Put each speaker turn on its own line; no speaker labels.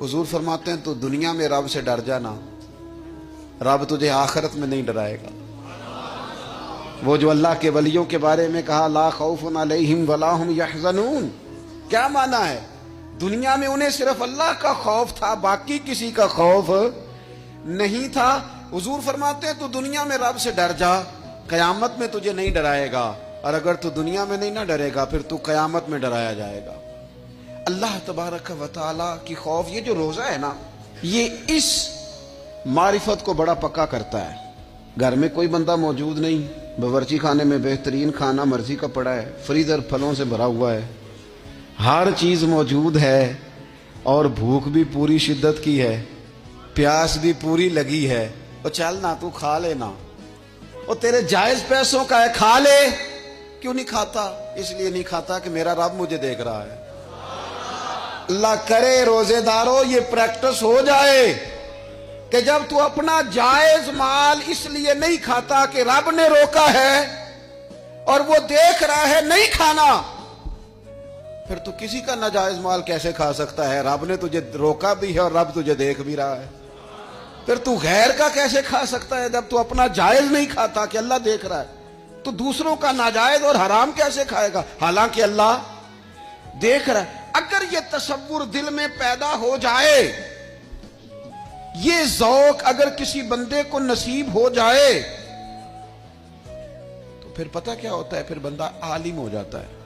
हुजूर फरमाते हैं तो दुनिया में रब से डर जाना, रब तुझे आखिरत में नहीं डराएगा। वो जो अल्लाह के वलियों के बारे में कहा ला खौफुन अलैहिम वला हुम यहज़नून, क्या माना है? दुनिया में उन्हें सिर्फ अल्लाह का खौफ था, बाकी किसी का खौफ नहीं था। हुजूर फरमाते हैं तो दुनिया में रब से डर जा, कयामत में तुझे नहीं डराएगा। और अगर तू दुनिया में नहीं ना डरेगा फिर तू कयामत में डराया जाएगा। अल्लाह तबारक व तआला की खौफ, ये जो रोजा है ना, ये इस मारिफत को बड़ा पक्का करता है। घर में कोई बंदा मौजूद नहीं, बावर्ची खाने में बेहतरीन खाना मर्जी का पड़ा है, फ्रीजर फलों से भरा हुआ है, हर चीज मौजूद है और भूख भी पूरी शिद्दत की है, प्यास भी पूरी लगी है, तो चल ना तू खा लेना, और तेरे जायज पैसों का है, खा ले। क्यों नहीं खाता? इसलिए नहीं खाता कि मेरा रब मुझे देख रहा है। अल्लाह करे रोजेदारों ये प्रैक्टिस हो जाए कि जब तू अपना जायज माल इसलिए नहीं खाता कि रब ने रोका है और वो देख रहा है नहीं खाना, फिर तू किसी का नाजायज माल कैसे खा सकता है? रब ने तुझे रोका भी है और रब तुझे देख भी रहा है। फिर तू गैर का कैसे खा सकता है जब तू अपना जायज नहीं खाता कि अल्लाह देख रहा है? तो दूसरों का नाजायज और हराम कैसे खाएगा हालांकि अल्लाह देख रहा है? अगर ये तसव्वुर दिल में पैदा हो जाए, ये ज़ौक़ अगर किसी बंदे को नसीब हो जाए, तो फिर पता क्या होता है? फिर बंदा आलिम हो जाता है।